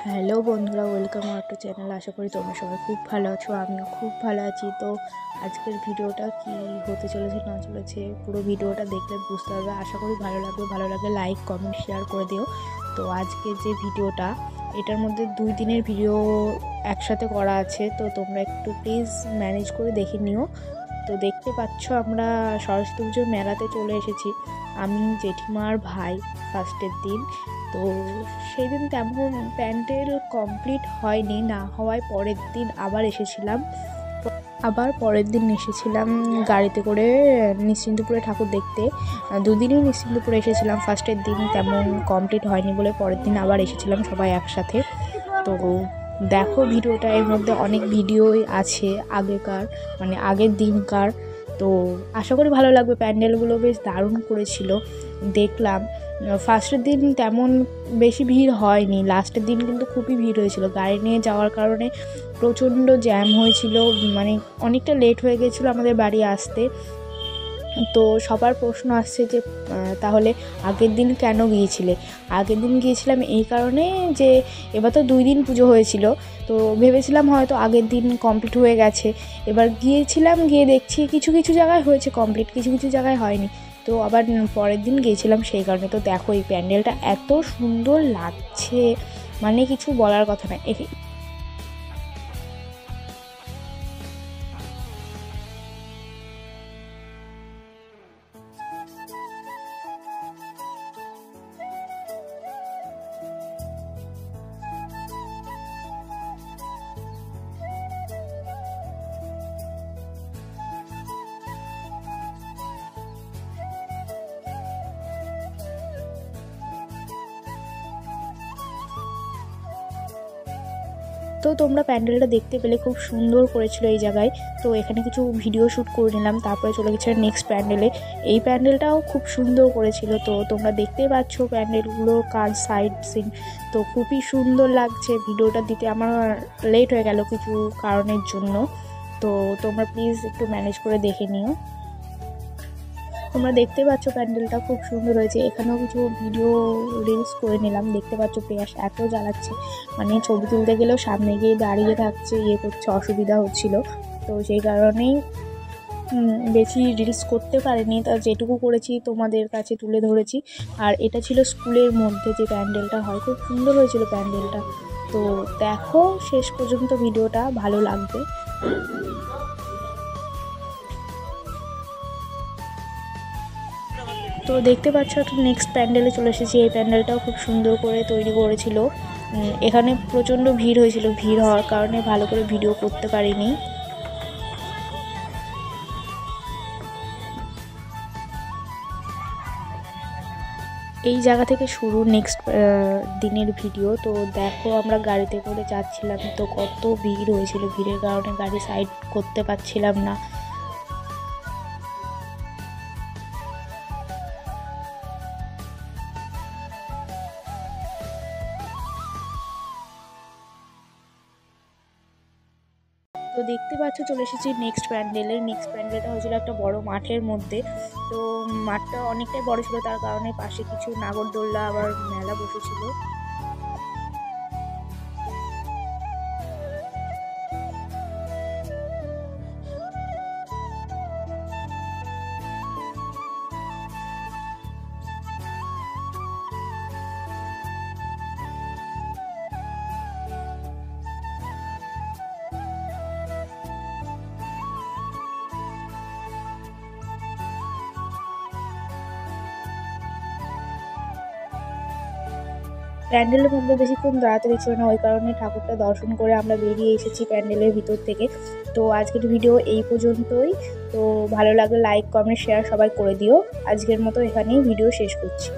Hello বন্ধুরা, welcome hour to channel. আশা করি তোমরা সবাই খুব ভালো আছো। আমিও খুব ভালো আছি। তো আজকের ভিডিওটা কি হতে চলেছে না চলেছে পুরো ভিডিওটা দেখলে বুঝতে পারবে। আশা করি ভালো লাগবে। ভালো লাগলে লাইক কমেন্ট শেয়ার করে দিও। তো আজকে যে ভিডিওটা, এটার মধ্যে 2 দিনের ভিডিও একসাথে করা আছে, তো তোমরা একটু প্লিজ ম্যানেজ করে দেখে নিও। তো দেখতে পাচ্ছ আমরা সরস্বতী পুজোর মেলাতে চলে এসেছি। আমি, জেঠিমার ভাই ফার্স্টের দিন। তো সেই দিন তেমন প্যান্ডেল কমপ্লিট হয়নি, না হওয়ায় পরের দিন আবার এসেছিলাম গাড়িতে করে নিশ্চিন্তপুরে ঠাকুর দেখতে। 2 দিনই নিশ্চিন্তপুরে এসেছিলাম। ফার্স্টের দিন তেমন কমপ্লিট হয়নি বলে পরের দিন আবার এসেছিলাম সবাই একসাথে। তো দেখো ভিডিওটা, এর মধ্যে অনেক ভিডিওই আছে আগের দিনকার। তো আশা করি ভালো লাগবে। প্যান্ডেলগুলো বেশ দারুণ করেছিল, দেখলাম। ফার্স্টের দিন তেমন বেশি ভিড় হয়নি, লাস্টের দিন কিন্তু খুবই ভিড় হয়েছিল। গাড়ি নিয়ে যাওয়ার কারণে প্রচণ্ড জ্যাম হয়েছিল, মানে অনেকটা লেট হয়ে গেছিলো আমাদের বাড়ি আসতে। তো সবার প্রশ্ন আসছে যে তাহলে আগের দিন কেন গিয়েছিলে? আগের দিন গিয়েছিলাম এই কারণে যে এবার তো 2 দিন পুজো হয়েছিল, তো ভেবেছিলাম হয়তো আগের দিন কমপ্লিট হয়ে গেছে। এবার গিয়ে দেখছি কিছু কিছু জায়গায় হয়েছে কমপ্লিট, কিছু কিছু জায়গায় হয়নি। তো আবার পরের দিন গিয়েছিলাম সেই কারণে। তো দেখো এই প্যান্ডেলটা এত সুন্দর লাগছে, মানে কিছু বলার কথা না। তো তোমরা প্যান্ডেলটা দেখতে পেলে, খুব সুন্দর করেছিল এই জায়গায়। তো এখানে কিছু ভিডিও শ্যুট করে নিলাম, তারপরে চলে গেছে নেক্সট প্যান্ডেলে। এই প্যান্ডেলটাও খুব সুন্দর করেছিল। তো তোমরা দেখতেই পাচ্ছ প্যান্ডেলগুলোর কাজ, সাইড সিন। তো খুবই সুন্দর লাগছে। ভিডিওটা দিতে আমার লেট হয়ে গেল কিছু কারণের জন্য। তো তোমরা প্লিজ একটু ম্যানেজ করে দেখে নিও। তোমরা দেখতে পাচ্ছ প্যান্ডেলটা খুব সুন্দর হয়েছে। এখানেও কিছু ভিডিও রিলস করে নিলাম। দেখতে পাচ্ছ পেঁয়াজ এত জ্বালাচ্ছে, মানে ছবি তুলতে গেলেও সামনে গিয়ে দাঁড়িয়ে থাকছে, করছে, অসুবিধা হচ্ছিল। তো সেই কারণেই বেশি রিলস করতে পারিনি। তা যেটুকু করেছি তোমাদের কাছে তুলে ধরেছি। আর এটা ছিল স্কুলের মধ্যে যে প্যান্ডেলটা হয়, খুব সুন্দর হয়েছিল প্যান্ডেলটা। তো দেখো শেষ পর্যন্ত ভিডিওটা, ভালো লাগবে। তো দেখতে পাচ্ছ একটা নেক্সট প্যান্ডেলে চলে এসেছি। এই প্যান্ডেলটাও খুব সুন্দর করে তৈরি করেছিল। এখানে প্রচণ্ড ভিড় হয়েছিল, ভিড় হওয়ার কারণে ভালো করে ভিডিও করতে পারিনি। এই জায়গা থেকে শুরু নেক্সট দিনের ভিডিও। তো দেখো আমরা গাড়িতে করে যাচ্ছিলাম, তো কত ভিড় হয়েছিল, ভিড়ের কারণে গাড়ি সাইড করতে পারছিলাম না। তো দেখতে পাচ্ছ চলে এসেছি নেক্সট প্যান্ডেলটা হয়েছিল একটা বড় মাঠের মধ্যে। তো মাঠটা অনেকটাই বড় ছিল, তার কারণে পাশে কিছু নাগরদোল্লা আবার মেলা বসেছিল। প্যান্ডেলের মধ্যে বেশিক্ষণ দাঁড়াতে দিচ্ছিল না, ওই কারণে ঠাকুরটা দর্শন করে আমরা বেরিয়ে এসেছি প্যান্ডেলের ভিতর থেকে। তো আজকের ভিডিও এই পর্যন্তই। তো ভালো লাগলে লাইক কমেন্ট শেয়ার সবাই করে দিও। আজকের মতো এখানেই ভিডিও শেষ করছি।